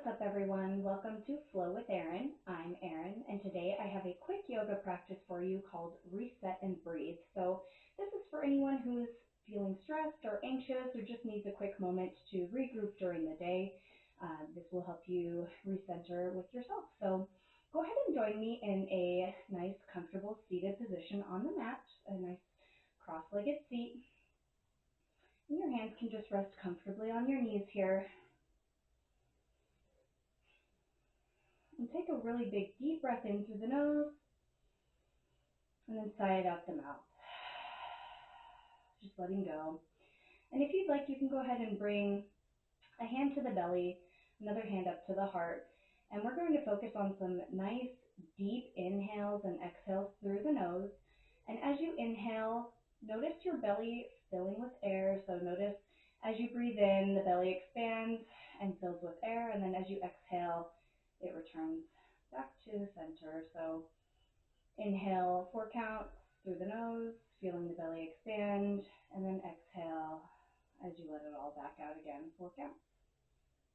What's up, everyone? Welcome to Flow with Erin. I'm Erin, and today I have a quick yoga practice for you called Reset and Breathe. So, this is for anyone who's feeling stressed or anxious or just needs a quick moment to regroup during the day. This will help you recenter with yourself. So, go ahead and join me in a nice, comfortable seated position on the mat, a nice cross legged seat. And your hands can just rest comfortably on your knees here. And take a really big deep breath in through the nose and then sigh it out the mouth. Just letting go. And if you'd like, you can go ahead and bring a hand to the belly, another hand up to the heart. And we're going to focus on some nice deep inhales and exhales through the nose. And as you inhale, notice your belly filling with air. So notice as you breathe in, the belly expands and fills with air. And then as you exhale, it returns back to the center. So inhale 4 counts through the nose, feeling the belly expand, and then exhale as you let it all back out again, 4 counts.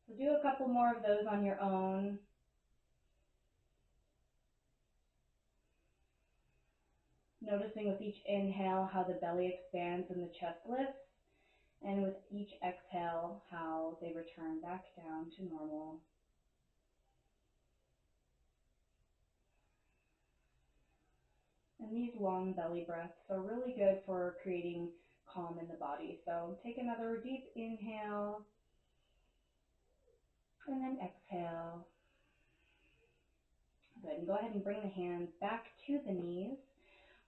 So do a couple more of those on your own. Noticing with each inhale how the belly expands and the chest lifts, and with each exhale how they return back down to normal. And these long belly breaths are really good for creating calm in the body. So take another deep inhale and then exhale. Good. And go ahead and bring the hands back to the knees.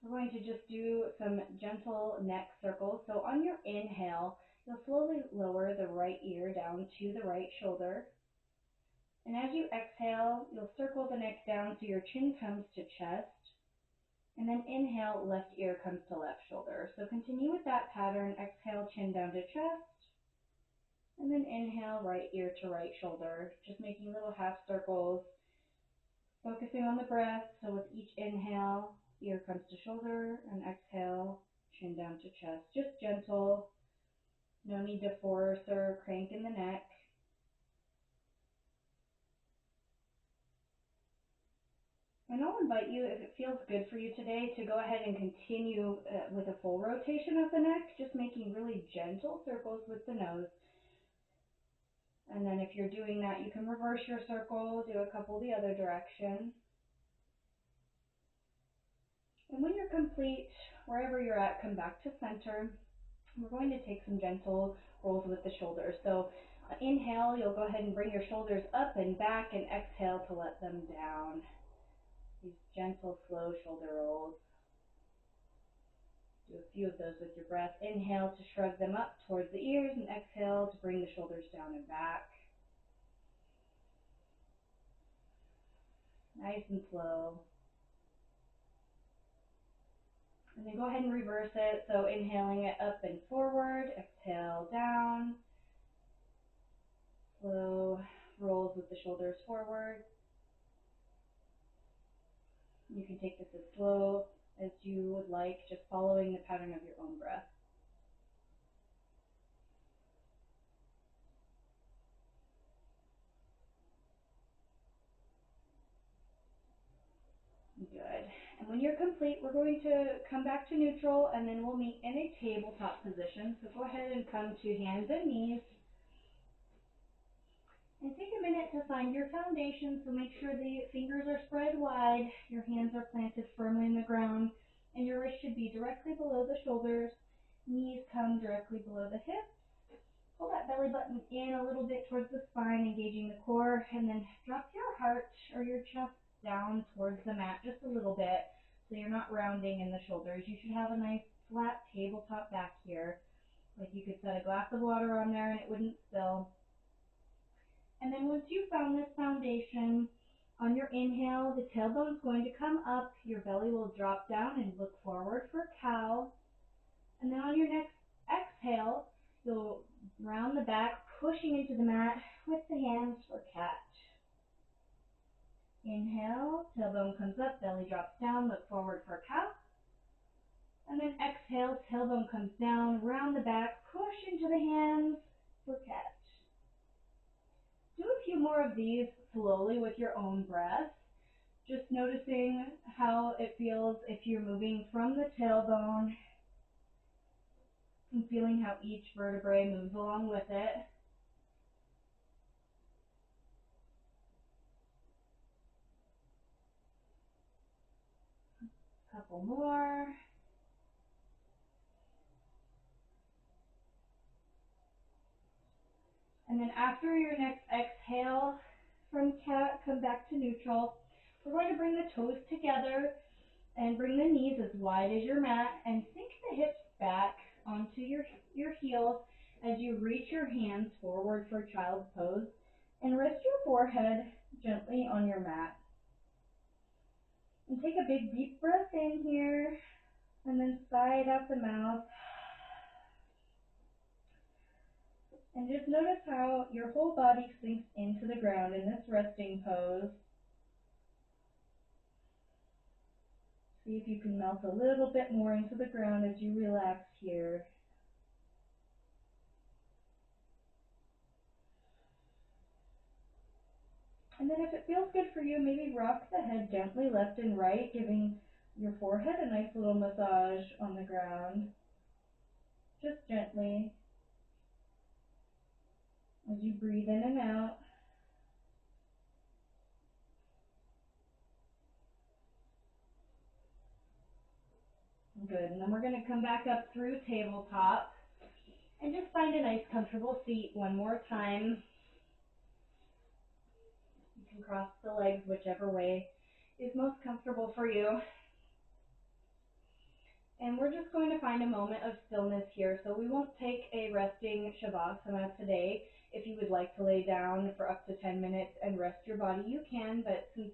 We're going to just do some gentle neck circles. So on your inhale, you'll slowly lower the right ear down to the right shoulder. And as you exhale, you'll circle the neck down so your chin comes to chest. And then inhale, left ear comes to left shoulder. So continue with that pattern. Exhale, chin down to chest. And then inhale, right ear to right shoulder. Just making little half circles. Focusing on the breath. So with each inhale, ear comes to shoulder. And exhale, chin down to chest. Just gentle. No need to force or crank in the neck. And I'll invite you, if it feels good for you today, to go ahead and continue with a full rotation of the neck, just making really gentle circles with the nose. And then if you're doing that, you can reverse your circle, do a couple the other direction. And when you're complete, wherever you're at, come back to center. We're going to take some gentle rolls with the shoulders. So inhale, you'll go ahead and bring your shoulders up and back, and exhale to let them down. These gentle, slow shoulder rolls. Do a few of those with your breath. Inhale to shrug them up towards the ears, and exhale to bring the shoulders down and back. Nice and slow. And then go ahead and reverse it. So inhaling it up and forward, exhale down. Slow rolls with the shoulders forward. You can take this as slow as you would like, just following the pattern of your own breath. Good. And when you're complete, we're going to come back to neutral, and then we'll meet in a tabletop position. So go ahead and come to hands and knees. And take a minute to find your foundation. So make sure the fingers are spread wide, your hands are planted firmly in the ground, and your wrist should be directly below the shoulders. Knees come directly below the hips. Pull that belly button in a little bit towards the spine, engaging the core, and then drop your heart or your chest down towards the mat just a little bit so you're not rounding in the shoulders. You should have a nice flat tabletop back here. Like you could set a glass of water on there and it wouldn't spill. And then once you've found this foundation, on your inhale, the tailbone is going to come up. Your belly will drop down and look forward for cow. And then on your next exhale, you'll round the back, pushing into the mat with the hands for cat. Inhale, tailbone comes up, belly drops down, look forward for cow. And then exhale, tailbone comes down, round the back, push into the hands for cat. Do a few more of these slowly with your own breath, just noticing how it feels if you're moving from the tailbone and feeling how each vertebrae moves along with it. A couple more. And then after your next exhale from cat, come back to neutral. We're going to bring the toes together and bring the knees as wide as your mat and sink the hips back onto your heels as you reach your hands forward for child's pose and rest your forehead gently on your mat. And take a big deep breath in here and then sigh it out the mouth. And just notice how your whole body sinks into the ground in this resting pose. See if you can melt a little bit more into the ground as you relax here. And then if it feels good for you, maybe rock the head gently left and right, giving your forehead a nice little massage on the ground. Just gently as you breathe in and out. Good. And then we're going to come back up through tabletop and just find a nice comfortable seat one more time. You can cross the legs whichever way is most comfortable for you. And we're just going to find a moment of stillness here. So we won't take a resting shavasana today. If you would like to lay down for up to 10 minutes and rest your body, you can. But since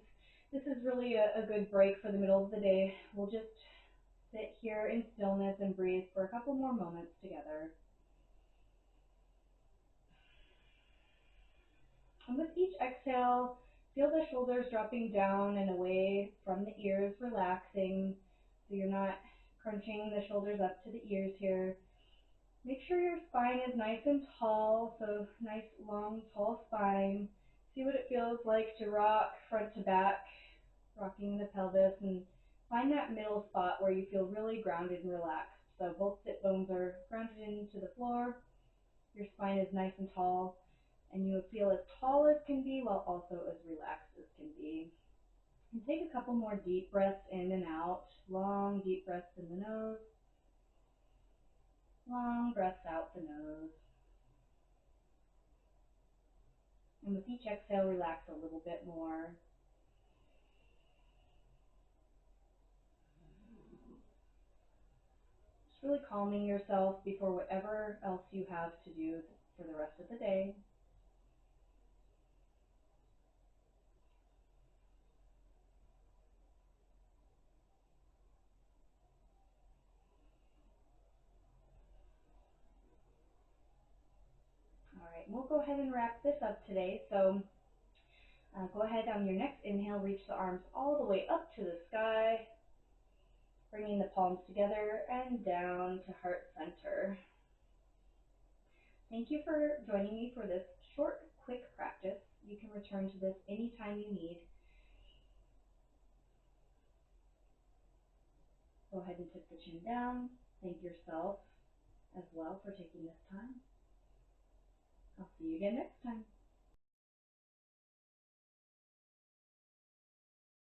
this is really a good break for the middle of the day, we'll just sit here in stillness and breathe for a couple more moments together. And with each exhale, feel the shoulders dropping down and away from the ears, relaxing, so you're not crunching the shoulders up to the ears here. Make sure your spine is nice and tall, so nice, long, tall spine. See what it feels like to rock front to back, rocking the pelvis, and find that middle spot where you feel really grounded and relaxed. So both sit bones are grounded into the floor, your spine is nice and tall, and you feel as tall as can be while also as relaxed as can be. And take a couple more deep breaths in and out, long deep breaths in the nose, long breaths out the nose. And with each exhale, relax a little bit more. Just really calming yourself before whatever else you have to do for the rest of the day. All right, we'll go ahead and wrap this up today. So go ahead on your next inhale, reach the arms all the way up to the sky, bringing the palms together and down to heart center. Thank you for joining me for this short, quick practice. You can return to this anytime you need. Go ahead and tip the chin down. Thank yourself as well for taking this time. I'll see you again next time.